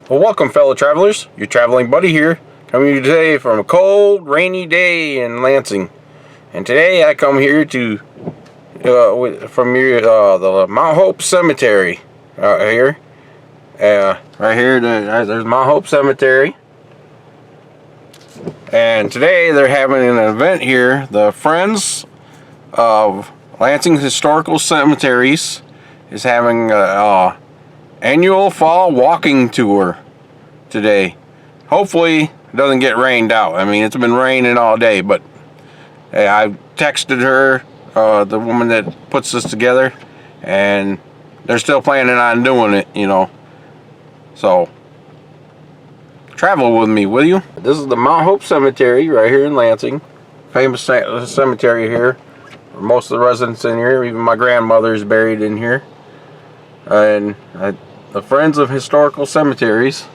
Well, welcome, fellow travelers. Your traveling buddy here, coming to you today from a cold, rainy day in Lansing. And today I come here to from the Mount Hope Cemetery out here. Right here, there's Mount Hope Cemetery. And today they're having an event here. The Friends of Lansing Historical Cemeteries is having annual fall walking tour today. Hopefully it doesn't get rained out. I mean, it's been raining all day, but I texted her, the woman that puts this together, and they're still planning on doing it, you know. So travel with me, will you? This is the Mount Hope Cemetery right here in Lansing. Famous cemetery here. Most of the residents in here, even my grandmother is buried in here. And the Friends of Historical Cemeteries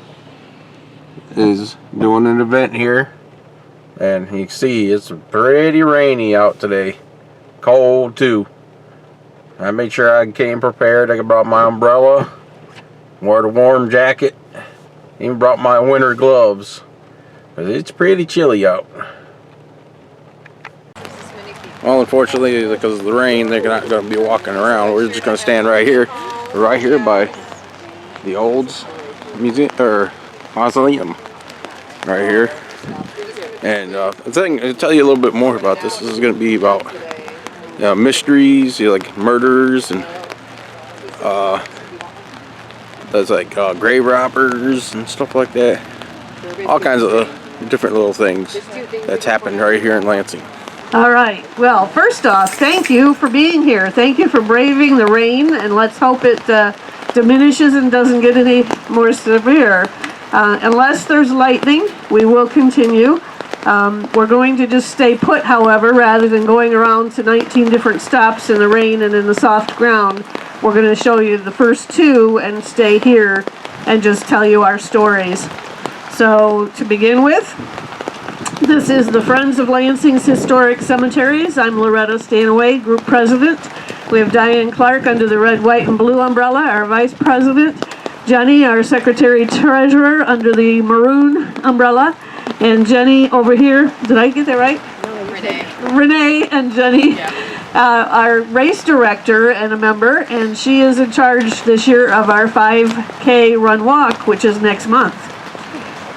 is doing an event here. And you can see it's pretty rainy out today. Cold too. I made sure I came prepared. I brought my umbrella, wore the warm jacket, even brought my winter gloves. But it's pretty chilly out. Well, unfortunately, because of the rain, they're not going to be walking around. We're just going to stand right here by the Olds Museum or Mausoleum, right here. And the thing, I'll tell you a little bit more about this. This is going to be about mysteries, like murders, and there's like grave robbers and stuff like that. All kinds of different little things that's happened right here in Lansing. All right. Well, first off, thank you for being here. Thank you for braving the rain, and let's hope it diminishes and doesn't get any more severe. Unless there's lightning, we will continue. We're going to just stay put, however, rather than going around to 19 different stops in the rain and in the soft ground. We're going to show you the first two and stay here and just tell you our stories. So, to begin with, this is the Friends of Lansing's Historic Cemeteries. I'm Loretta Stanaway, Group President. We have Diane Clark under the red, white, and blue umbrella, our Vice President. Jenny, our Secretary Treasurer, under the maroon umbrella. And Jenny over here, did I get that right? No, Renee and Jenny, yeah. Our race director and a member, and she is in charge this year of our 5K run walk, which is next month.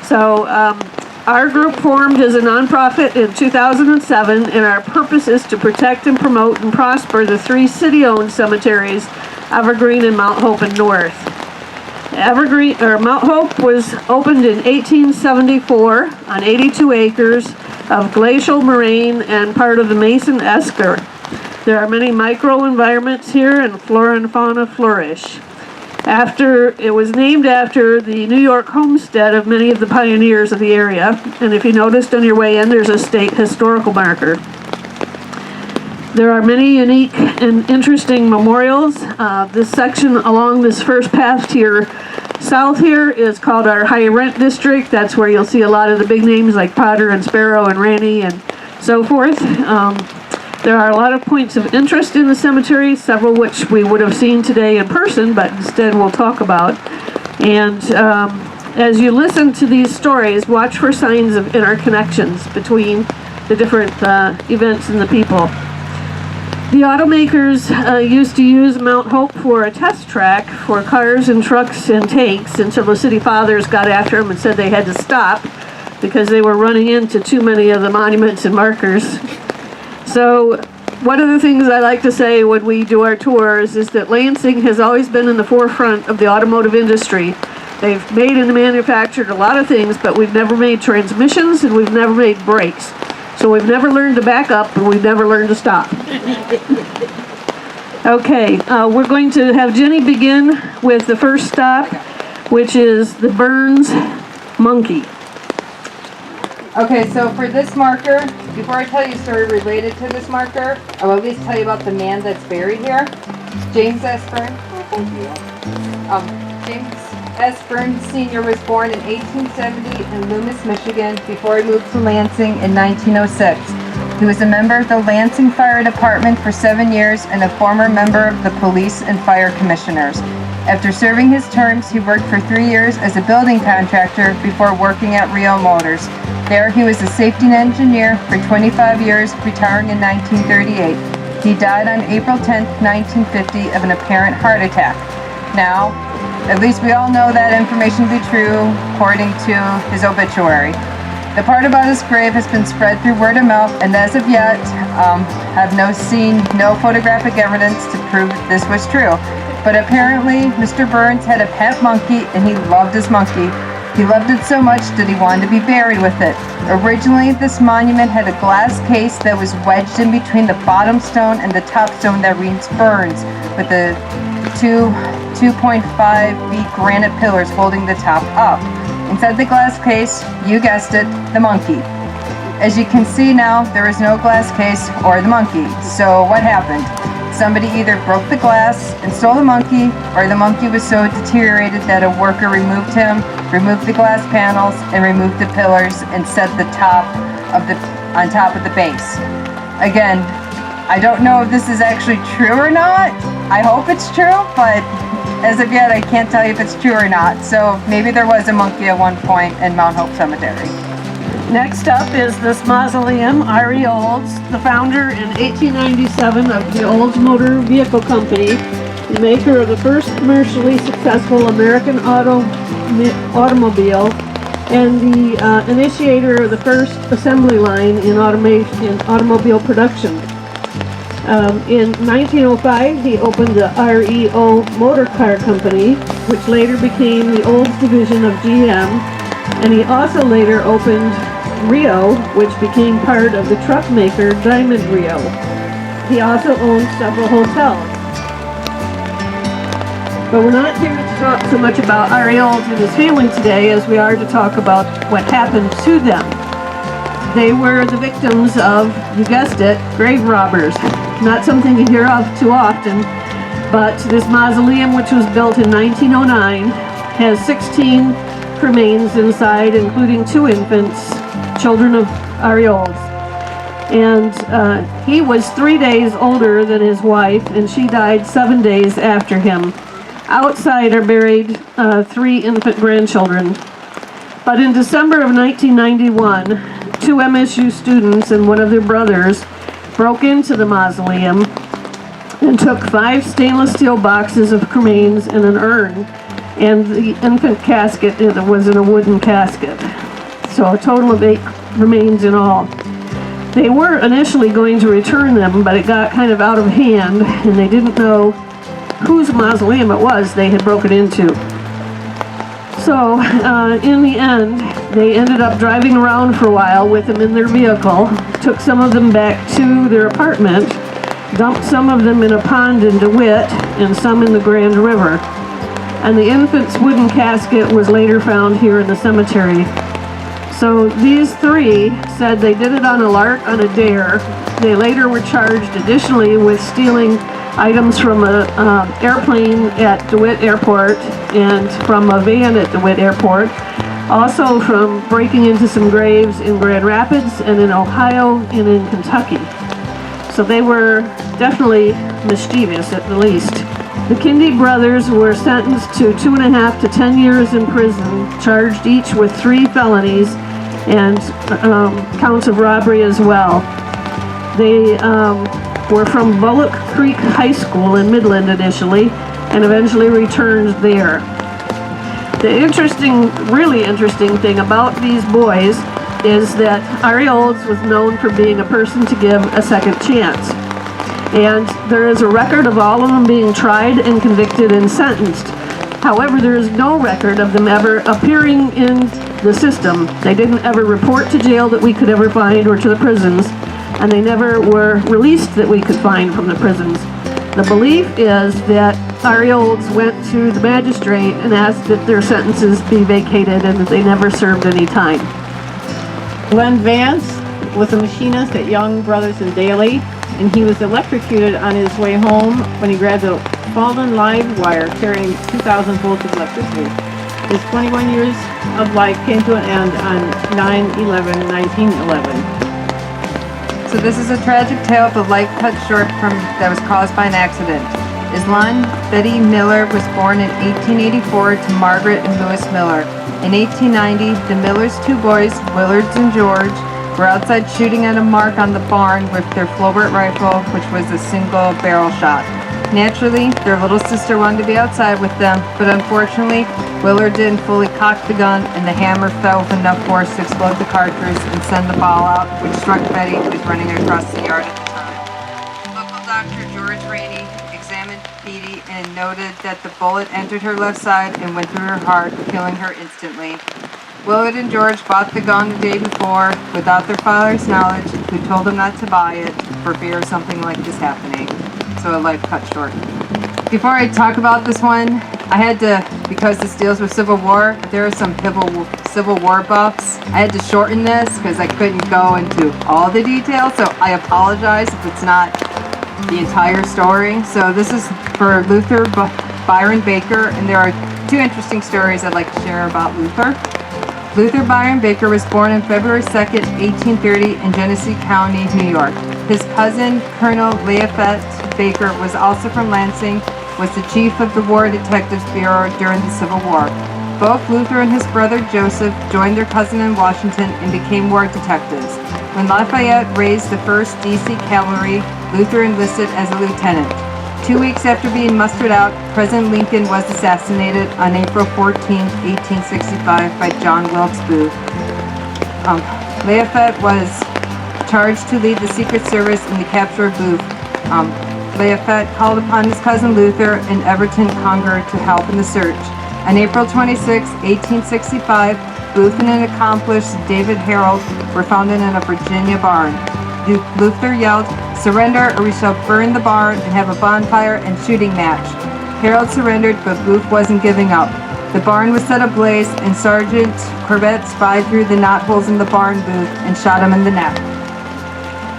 So, our group formed as a nonprofit in 2007, and our purpose is to protect and promote and prosper the three city-owned cemeteries, Evergreen and Mount Hope and North. Mount Hope was opened in 1874 on 82 acres of glacial moraine and part of the Mason Esker. There are many microenvironments here, and flora and fauna flourish. It was named after the New York homestead of many of the pioneers of the area, and if you noticed on your way in, there's a state historical marker. There are many unique and interesting memorials. This section along this first path to your south here is called our High Rent District. That's where you'll see a lot of the big names like Potter and Sparrow and Ranny and so forth. There are a lot of points of interest in the cemetery, several which we would have seen today in person, but instead we'll talk about. And as you listen to these stories, watch for signs of interconnections between the different events and the people. The automakers used to use Mount Hope for a test track for cars and trucks and tanks until the city fathers got after them and said they had to stop because they were running into too many of the monuments and markers. So one of the things I like to say when we do our tours is that Lansing has always been in the forefront of the automotive industry. They've made and manufactured a lot of things, but we've never made transmissions and we've never made brakes. So we've never learned to back up and we've never learned to stop. Okay, we're going to have Jenny begin with the first stop, which is the Burns Monkey. Okay, so for this marker, before I tell you a story related to this marker, I will at least tell you about the man that's buried here. James S. Burns. James S. Burns Sr. was born in 1870 in Loomis, Michigan, before he moved to Lansing in 1906. He was a member of the Lansing Fire Department for 7 years and a former member of the Police and Fire Commissioners. After serving his terms, he worked for 3 years as a building contractor before working at Ariel Motors. There, he was a safety engineer for 25 years, retiring in 1938. He died on April 10, 1950, of an apparent heart attack. Now, at least we all know that information to be true, according to his obituary. The part about his grave has been spread through word of mouth, and as of yet, have seen no photographic evidence to prove this was true. But apparently, Mr. Burns had a pet monkey, and he loved his monkey. He loved it so much that he wanted to be buried with it. Originally, this monument had a glass case that was wedged in between the bottom stone and the top stone that reads Burns, with the 2.5 feet granite pillars holding the top up. Inside the glass case, you guessed it, the monkey. As you can see now, there is no glass case or the monkey. So what happened? Somebody either broke the glass and stole the monkey, or the monkey was so deteriorated that a worker removed him, removed the glass panels, and removed the pillars and set the top of on top of the base. Again, I don't know if this is actually true or not. I hope it's true, but as of yet, I can't tell you if it's true or not. So maybe there was a monkey at one point in Mount Hope Cemetery. Next up is this mausoleum, Ariel Olds, the founder in 1897 of the Olds Motor Vehicle Company, the maker of the first commercially successful American automobile, and the initiator of the first assembly line in automobile production. In 1905, he opened the REO Motor Car Company, which later became the Olds division of GM, and he also later opened Rio, which became part of the truck maker Diamond Rio. He also owned several hotels. But we're not here to talk so much about Ariel Olds and his family today as we are to talk about what happened to them. They were the victims of, you guessed it, grave robbers. Not something you hear of too often, but this mausoleum, which was built in 1909, has 16 remains inside, including 2 infants, children of Ariel Olds. And he was 3 days older than his wife, and she died 7 days after him. Outside are buried 3 infant grandchildren. But in December of 1991, 2 MSU students and one of their brothers broke into the mausoleum and took 5 stainless steel boxes of cremains and an urn, and the infant casket was in a wooden casket. So a total of 8 remains in all. They were initially going to return them, but it got kind of out of hand, and they didn't know whose mausoleum it was they had broken into. So in the end, they ended up driving around for a while with them in their vehicle, took some of them back to their apartment, dumped some of them in a pond in DeWitt and some in the Grand River. And the infant's wooden casket was later found here in the cemetery. So these 3 said they did it on a lark, on a dare. They later were charged additionally with stealing items from an airplane at DeWitt Airport and from a van at DeWitt Airport. Also from breaking into some graves in Grand Rapids and in Ohio and in Kentucky. So they were definitely mischievous at the least. The Kindy brothers were sentenced to 2.5 to 10 years in prison, charged each with 3 felonies and counts of robbery as well. They were from Bullock Creek High School in Midland initially, and eventually returned there. The really interesting thing about these boys is that Ariel Olds was known for being a person to give a second chance. And there is a record of all of them being tried and convicted and sentenced. However, there is no record of them ever appearing in the system. They didn't ever report to jail that we could ever find, or to the prisons, and they never were released that we could find from the prisons. The belief is that Ariel Olds went to the magistrate and asked that their sentences be vacated and that they never served any time. Glenn Vance was a machinist at Young Brothers in Daly, and he was electrocuted on his way home when he grabbed a fallen live wire carrying 2,000 volts of electricity. His 21 years of life came to an end on 9/11/1911. So this is a tragic tale of the life cut short that was caused by an accident. Islan Betty Miller was born in 1884 to Margaret and Louis Miller. In 1890, the Millers' two boys, Willards and George, were outside shooting at a mark on the barn with their Flobert rifle, which was a single barrel shot. Naturally, their little sister wanted to be outside with them, but unfortunately, Willard didn't fully cock the gun, and the hammer fell with enough force to explode the cartridge and send the ball out, which struck Betty, who was running across the yard at the time. Local doctor George Rainey examined Petey and noted that the bullet entered her left side and went through her heart, killing her instantly. Willard and George bought the gun the day before without their father's knowledge, who told them not to buy it for fear of something like this happening. So a life cut short. Before I talk about this one, I had to, because this deals with Civil War, there are some Civil War buffs. I had to shorten this because I couldn't go into all the details, so I apologize if it's not the entire story. So this is for Luther Byron Baker, and there are two interesting stories I'd like to share about Luther. Luther Byron Baker was born on February 2nd, 1830 in Genesee County, New York. His cousin, Colonel Lafayette Baker, was also from Lansing, was the chief of the War Detectives Bureau during the Civil War. Both Luther and his brother Joseph joined their cousin in Washington and became war detectives. When Lafayette raised the 1st D.C. Cavalry, Luther enlisted as a lieutenant. 2 weeks after being mustered out, President Lincoln was assassinated on April 14, 1865 by John Wilkes Booth. Lafayette was charged to lead the Secret Service in the capture of Booth. Lafayette called upon his cousin Luther and Everton Conger to help in the search. On April 26, 1865, Booth and an accomplice, David Harold, were found in a Virginia barn. Luther yelled, "Surrender or we shall burn the barn and have a bonfire and shooting match." Harold surrendered, but Booth wasn't giving up. The barn was set ablaze, and Sergeant Corbett spied through the knotholes in the barn booth and shot him in the neck.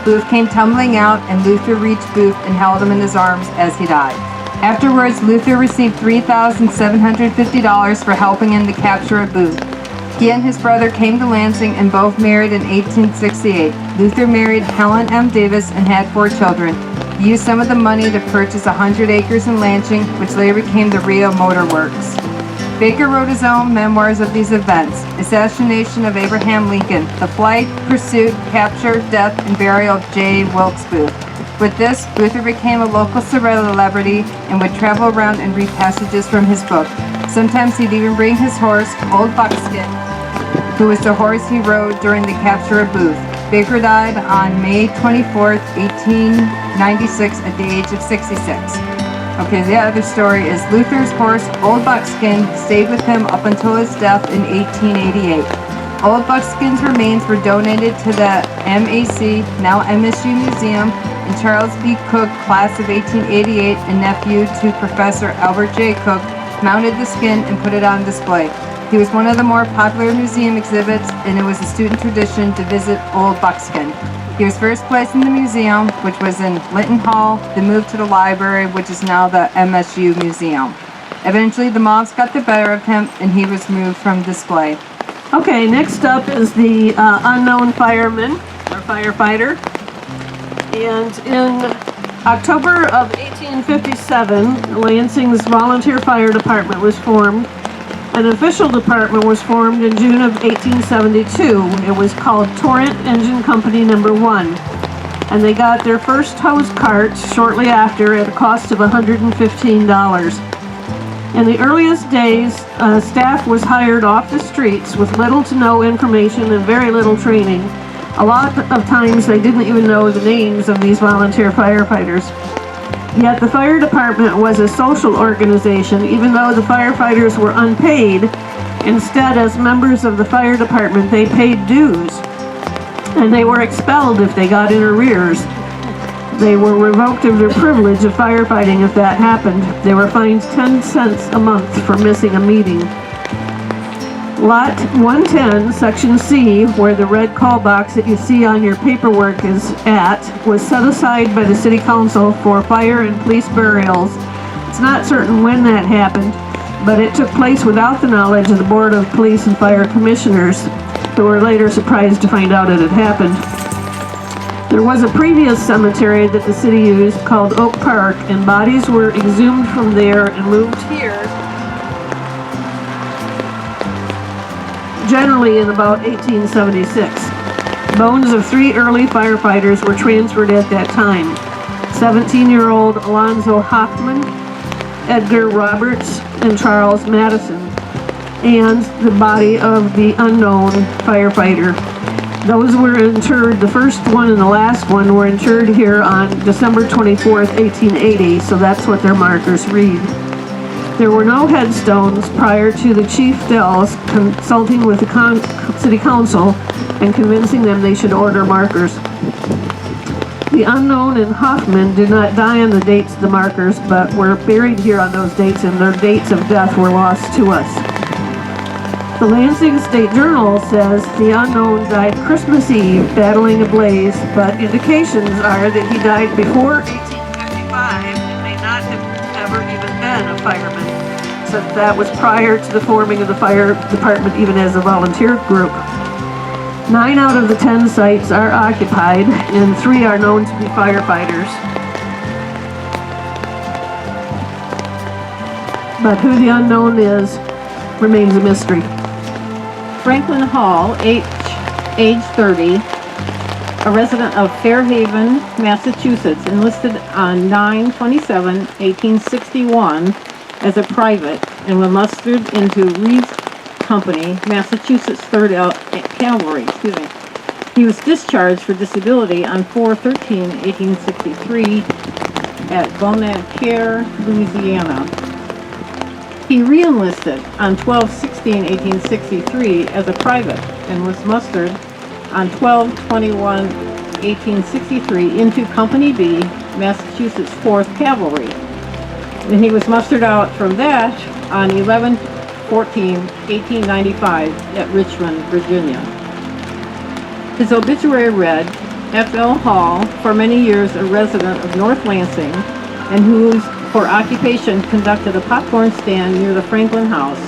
Booth came tumbling out, and Luther reached Booth and held him in his arms as he died. Afterwards, Luther received $3,750 for helping in the capture of Booth. He and his brother came to Lansing and both married in 1868. Luther married Helen M. Davis and had 4 children. He used some of the money to purchase 100 acres in Lansing, which later became the Rio Motor Works. Baker wrote his own memoirs of these events: Assassination of Abraham Lincoln, The Flight, Pursuit, Capture, Death, and Burial of J. Wilkes Booth. With this, Luther became a local celebrity and would travel around and read passages from his book. Sometimes he'd even bring his horse, Old Buckskin, who was the horse he rode during the capture of Booth. Baker died on May 24, 1896 at the age of 66. Okay, the other story is Luther's horse, Old Buckskin, stayed with him up until his death in 1888. Old Buckskin's remains were donated to the MAC, now MSU Museum, and Charles B. Cook, class of 1888, and nephew to Professor Albert J. Cook, mounted the skin and put it on display. He was one of the more popular museum exhibits, and it was a student tradition to visit Old Buckskin. He was first placed in the museum, which was in Linton Hall, then moved to the library, which is now the MSU Museum. Eventually, the moths got the better of him, and he was moved from display. Okay, next up is the Unknown Fireman, or Firefighter. And in October of 1857, Lansing's Volunteer Fire Department was formed. An official department was formed in June of 1872. It was called Torrent Engine Company No. 1. And they got their first hose carts shortly after at a cost of $115. In the earliest days, staff was hired off the streets with little to no information and very little training. A lot of times they didn't even know the names of these volunteer firefighters. Yet the fire department was a social organization, even though the firefighters were unpaid. Instead, as members of the fire department, they paid dues. And they were expelled if they got in arrears. They were revoked of their privilege of firefighting if that happened. They were fined 10 cents a month for missing a meeting. Lot 110, Section C, where the red call box that you see on your paperwork is at, was set aside by the City Council for fire and police burials. It's not certain when that happened, but it took place without the knowledge of the Board of Police and Fire Commissioners, who were later surprised to find out it had happened. There was a previous cemetery that the city used called Oak Park, and bodies were exhumed from there and moved here, generally in about 1876. Bones of 3 early firefighters were transferred at that time. 17-year-old Alonzo Hoffman, Edgar Roberts, and Charles Madison, and the body of the unknown firefighter. Those were interred, the first one and the last one were interred here on December 24th, 1880, so that's what their markers read. There were no headstones prior to the Chief Dells consulting with the City Council and convincing them they should order markers. The unknown and Hoffman did not die on the dates of the markers, but were buried here on those dates, and their dates of death were lost to us. The Lansing State Journal says the unknown died Christmas Eve battling a blaze, but indications are that he died before 1855 and may not have ever even been a fireman, since that was prior to the forming of the fire department even as a volunteer group. 9 out of the 10 sites are occupied, and 3 are known to be firefighters. But who the unknown is remains a mystery. Franklin Hall, age 30, a resident of Fairhaven, Massachusetts, enlisted on 9/27/1861 as a private and was mustered into Reeves Company, Massachusetts 3rd Cavalry. He was discharged for disability on 4/13/1863 at Bonadcaire, Louisiana. He re-enlisted on 12/16/1863 as a private and was mustered on 12/21/1863 into Company B, Massachusetts 4th Cavalry. And he was mustered out from that on 11/14/1895 at Richmond, Virginia. His obituary read, F.L. Hall, for many years a resident of North Lansing, and whose for occupation conducted a popcorn stand near the Franklin House,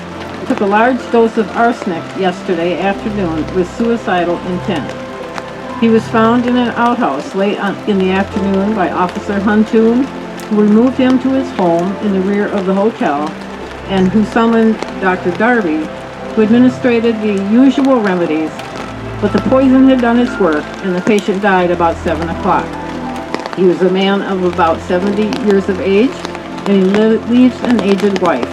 took a large dose of arsenic yesterday afternoon with suicidal intent. He was found in an outhouse late in the afternoon by Officer Huntoon, who removed him to his home in the rear of the hotel, and who summoned Dr. Darby, who administered the usual remedies, but the poison had done its work, and the patient died about 7 o'clock. He was a man of about 70 years of age, and he leaves an aged wife.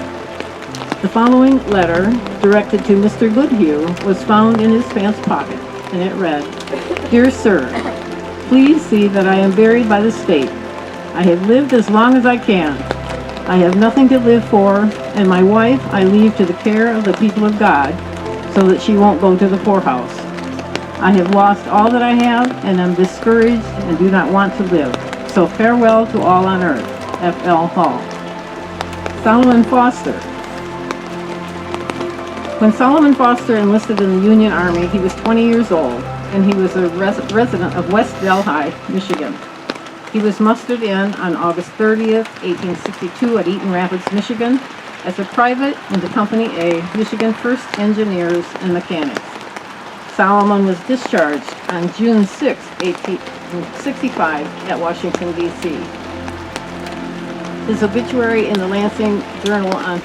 The following letter, directed to Mr. Goodhue, was found in his pants pocket, and it read, Dear Sir, please see that I am buried by the state. I have lived as long as I can. I have nothing to live for, and my wife I leave to the care of the people of God, so that she won't go to the poorhouse. I have lost all that I have, and am discouraged and do not want to live. So farewell to all on earth. F.L. Hall. Solomon Foster. When Solomon Foster enlisted in the Union Army, he was 20 years old, and he was a resident of West Delhi, Michigan. He was mustered in on August 30th, 1862 at Eaton Rapids, Michigan, as a private in the Company A, Michigan 1st Engineers and Mechanics. Solomon was discharged on June 6, 1865 at Washington, D.C. His obituary in the Lansing Journal on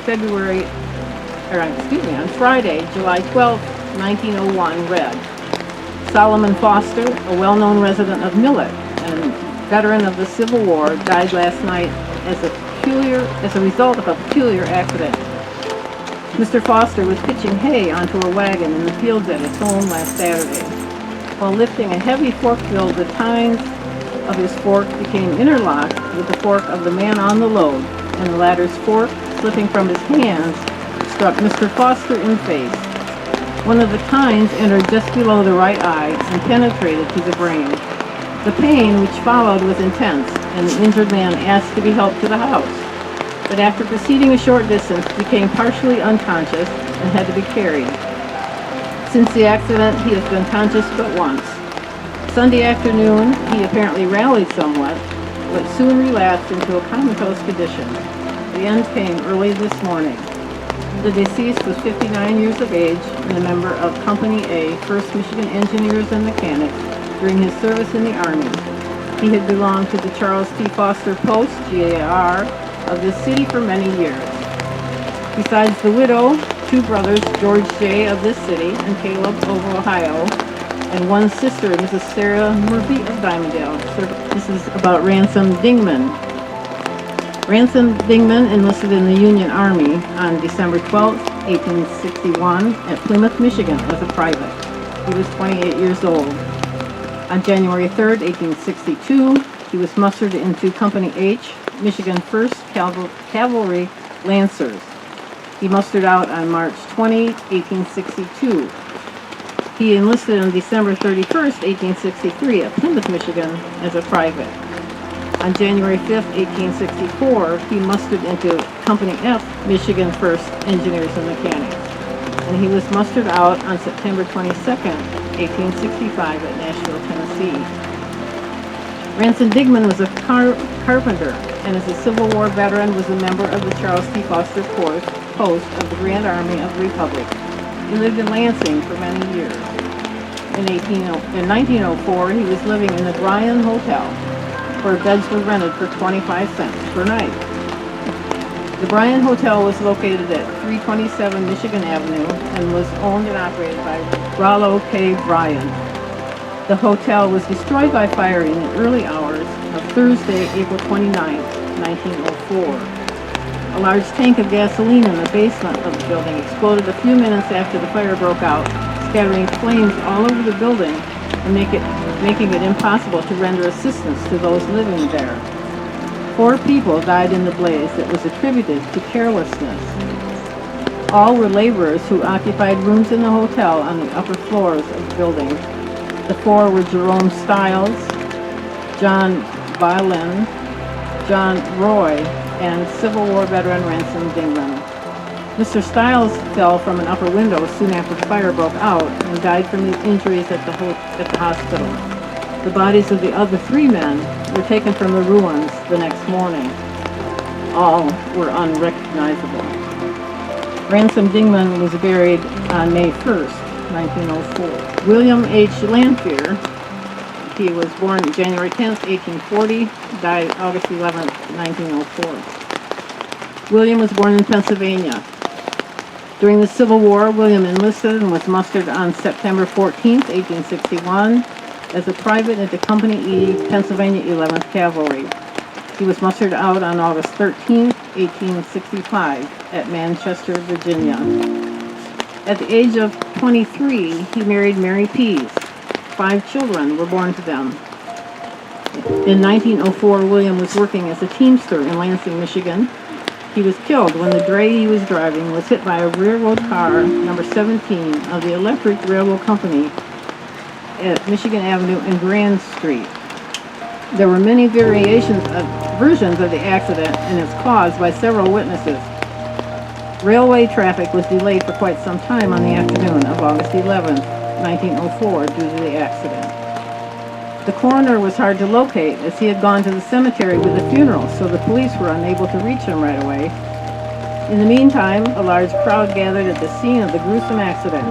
Friday, July 12, 1901 read, Solomon Foster, a well-known resident of Millet and veteran of the Civil War, died last night as a result of a peculiar accident. Mr. Foster was pitching hay onto a wagon in the fields at his home last Saturday. While lifting a heavy fork bill, the tines of his fork became interlocked with the fork of the man on the load, and the latter's fork, slipping from his hands, struck Mr. Foster in the face. One of the tines entered just below the right eye and penetrated to the brain. The pain which followed was intense, and the injured man asked to be helped to the house, but after proceeding a short distance became partially unconscious and had to be carried. Since the accident, he has been conscious but once. Sunday afternoon, he apparently rallied somewhat, but soon relapsed into a comatose condition. The end came early this morning. The deceased was 59 years of age and a member of Company A, 1st Michigan Engineers and Mechanics, during his service in the Army. He had belonged to the Charles T. Foster Post, GAR, of this city for many years. Besides the widow, 2 brothers, George J. of this city and Caleb of Ohio, and 1 sister, Mrs. Sarah Murphy of Dimondale. This is about Ransom Dingman. Branson Dingman enlisted in the Union Army on December 12, 1861 at Plymouth, Michigan as a private. He was 28 years old. On January 3, 1862, he was mustered into Company H, Michigan 1st Cavalry Lancers. He mustered out on March 20, 1862. He enlisted on December 31, 1863 at Plymouth, Michigan as a private. On January 5, 1864, he mustered into Company F, Michigan 1st Engineers and Mechanics. And he was mustered out on September 22, 1865 at Nashville, Tennessee. Branson Dingman was a carpenter, and as a Civil War veteran was a member of the Charles T. Foster Post of the Grand Army of the Republic. He lived in Lansing for many years. In 1904, he was living in the Bryan Hotel, where beds were rented for 25 cents per night. The Bryan Hotel was located at 327 Michigan Avenue and was owned and operated by Rollo K. Bryan. The hotel was destroyed by fire in the early hours of Thursday, April 29, 1904. A large tank of gasoline in the basement of the building exploded a few minutes after the fire broke out, scattering flames all over the building and making it impossible to render assistance to those living there. 4 people died in the blaze that was attributed to carelessness. All were laborers who occupied rooms in the hotel on the upper floors of the building. The 4 were Jerome Stiles, John Byron, John Roy, and Civil War veteran Ransom Dingman. Mr. Stiles fell from an upper window soon after the fire broke out and died from his injuries at the hospital. The bodies of the other 3 men were taken from the ruins the next morning. All were unrecognizable. Ransom Dingman was buried on May 1st, 1904. William H. Landfield, he was born January 10th, 1840, died August 11th, 1904. William was born in Pennsylvania. During the Civil War, William enlisted and was mustered on September 14th, 1861, as a private into Company E, Pennsylvania 11th Cavalry. He was mustered out on August 13th, 1865, at Manchester, Virginia. At the age of 23, he married Mary Pease. 5 children were born to them. In 1904, William was working as a teamster in Lansing, Michigan. He was killed when the dray he was driving was hit by a railroad car, number 17, of the Electric Railroad Company at Michigan Avenue and Grand Street. There were many versions of the accident, and it's caused by several witnesses. Railway traffic was delayed for quite some time on the afternoon of August 11, 1904, due to the accident. The coroner was hard to locate as he had gone to the cemetery with the funeral, so the police were unable to reach him right away. In the meantime, a large crowd gathered at the scene of the gruesome accident.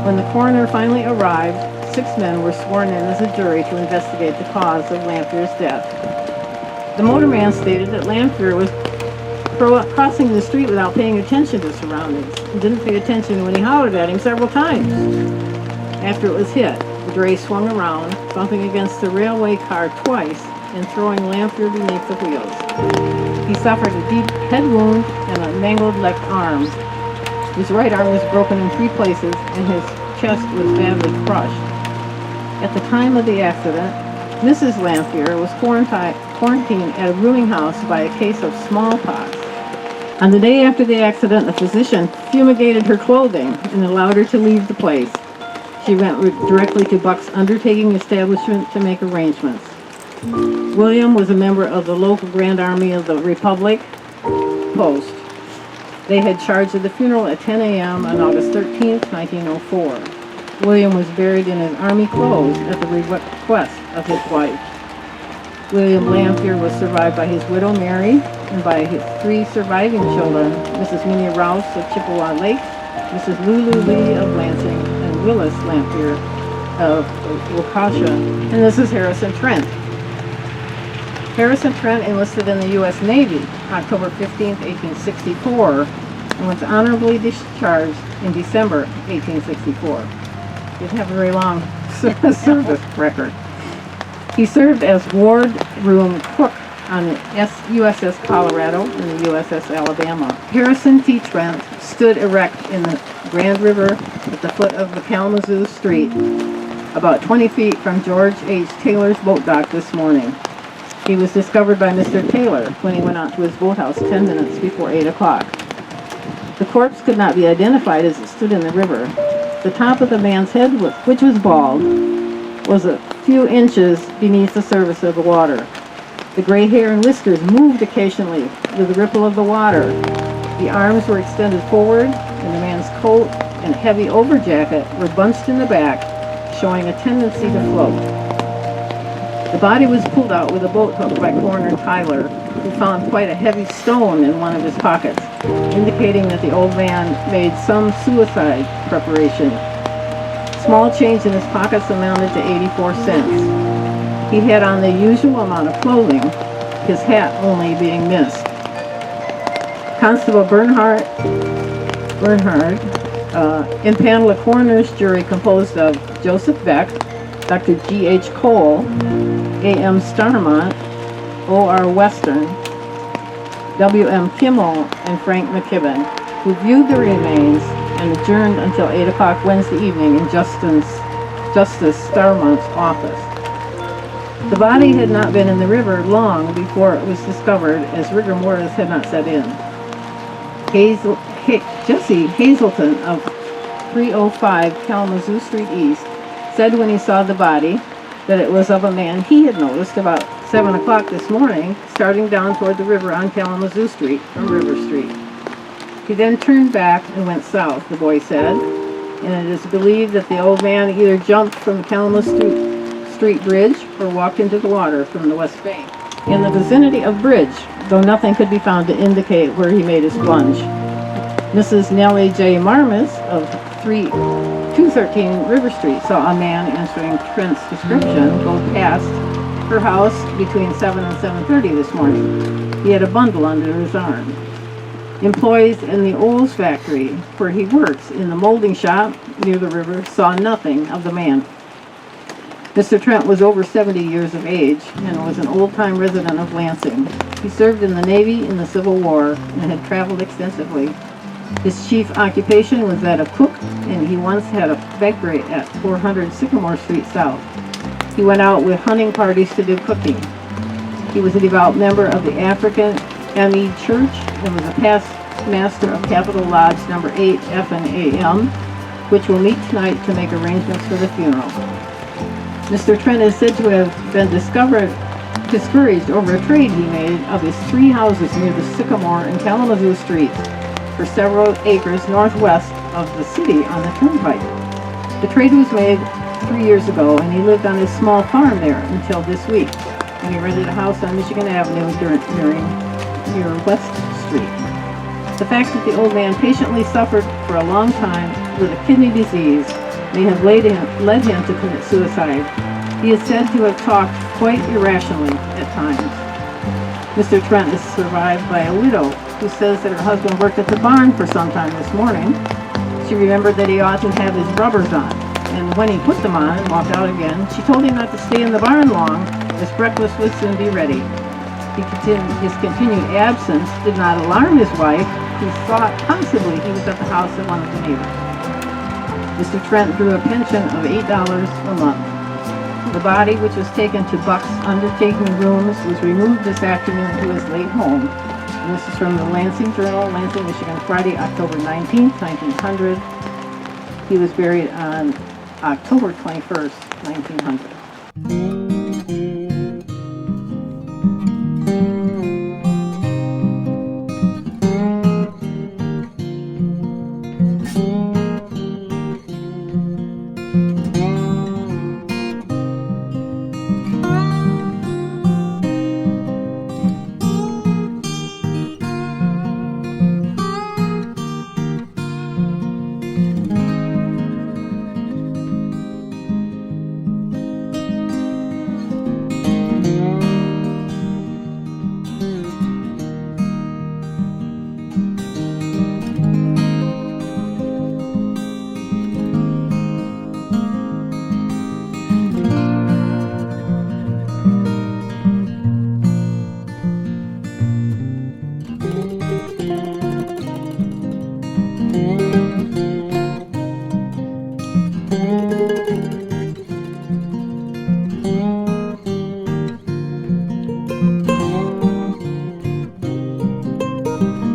When the coroner finally arrived, 6 men were sworn in as a jury to investigate the cause of Landfield's death. The motorman stated that Landfield was crossing the street without paying attention to surroundings and didn't pay attention when he hollered at him several times. After it was hit, the dray swung around, bumping against the railway car twice and throwing Landfield beneath the wheels. He suffered a deep head wound and a mangled left arm. His right arm was broken in 3 places and his chest was badly crushed. At the time of the accident, Mrs. Landfield was quarantined at a rooming house by a case of smallpox. On the day after the accident, the physician fumigated her clothing and allowed her to leave the place. She went directly to Buck's undertaking establishment to make arrangements. William was a member of the local Grand Army of the Republic Post. They had charge of the funeral at 10 a.m. on August 13th, 1904. William was buried in his army clothes at the request of his wife. William Landfield was survived by his widow Mary and by his 3 surviving children, Mrs. Minnie Rouse of Chippewa Lake, Mrs. Lulu Lee of Lansing, and Willis Landfield of Waukesha, and this is Harrison Trent. Harrison Trent enlisted in the U.S. Navy October 15, 1864, and was honorably discharged in December 1864. He didn't have a very long service record. He served as wardroom cook on the USS Colorado and the USS Alabama. Harrison T. Trent stood erect in the Grand River at the foot of the Kalamazoo Street, about 20 feet from George H. Taylor's boat dock this morning. He was discovered by Mr. Taylor when he went out to his boathouse 10 minutes before 8 o'clock. The corpse could not be identified as it stood in the river. The top of the man's head, which was bald, was a few inches beneath the surface of the water. The gray hair and whiskers moved occasionally with the ripple of the water. The arms were extended forward, and the man's coat and heavy overjacket were bunched in the back, showing a tendency to float. The body was pulled out with a boat hook by Coroner Tyler, who found quite a heavy stone in one of his pockets, indicating that the old man made some suicide preparation. Small change in his pockets amounted to 84 cents. He had on the usual amount of clothing, his hat only being missed. Constable Bernhard impaneled a coroner's jury composed of Joseph Beck, Dr. G.H. Cole, A.M. Starmont, O.R. Western, W.M. Kimmel, and Frank McKibben, who viewed the remains and adjourned until 8 o'clock Wednesday evening in Justice Starmont's office. The body had not been in the river long before it was discovered, as rigor mortis had not set in. Jesse Hazelton of 305 Kalamazoo Street East said when he saw the body that it was of a man he had noticed about 7 o'clock this morning, starting down toward the river on Kalamazoo Street from River Street. He then turned back and went south, the boy said, and it is believed that the old man either jumped from the Kalamazoo Street Bridge or walked into the water from the west bank. In the vicinity of Bridge, though nothing could be found to indicate where he made his plunge. Mrs. Nellie J. Marmis of 213 River Street saw a man answering Trent's description go past her house between 7 and 7:30 this morning. He had a bundle under his arm. Employees in the Olds factory, where he works in the molding shop near the river, saw nothing of the man. Mr. Trent was over 70 years of age and was an old-time resident of Lansing. He served in the Navy in the Civil War and had traveled extensively. His chief occupation was that of cook, and he once had a bakery at 400 Sycamore Street South. He went out with hunting parties to do cooking. He was a devout member of the African M.E. Church and was a past master of Capitol Lodge number 8 F and A.M., which will meet tonight to make arrangements for the funeral. Mr. Trent is said to have been discouraged over a trade he made of his 3 houses near the Sycamore and Kalamazoo Streets for several acres northwest of the city on the turnpike. The trade was made 3 years ago, and he lived on his small farm there until this week, when he rented a house on Michigan Avenue near West Street. The fact that the old man patiently suffered for a long time with a kidney disease may have led him to commit suicide. He is said to have talked quite irrationally at times. Mr. Trent is survived by a widow who says that her husband worked at the barn for some time this morning. She remembered that he ought to have his rubbers on, and when he put them on and walked out again, she told him not to stay in the barn long, as breakfast would soon be ready. His continued absence did not alarm his wife, who thought possibly he was at the house of one of the neighbors. Mr. Trent drew a pension of $8 a month. The body, which was taken to Buck's undertaking rooms, was removed this afternoon to his late home. And this is from the Lansing Journal, Lansing, Michigan, Friday, October 19th, 1900. He was buried on October 21st, 1900. you.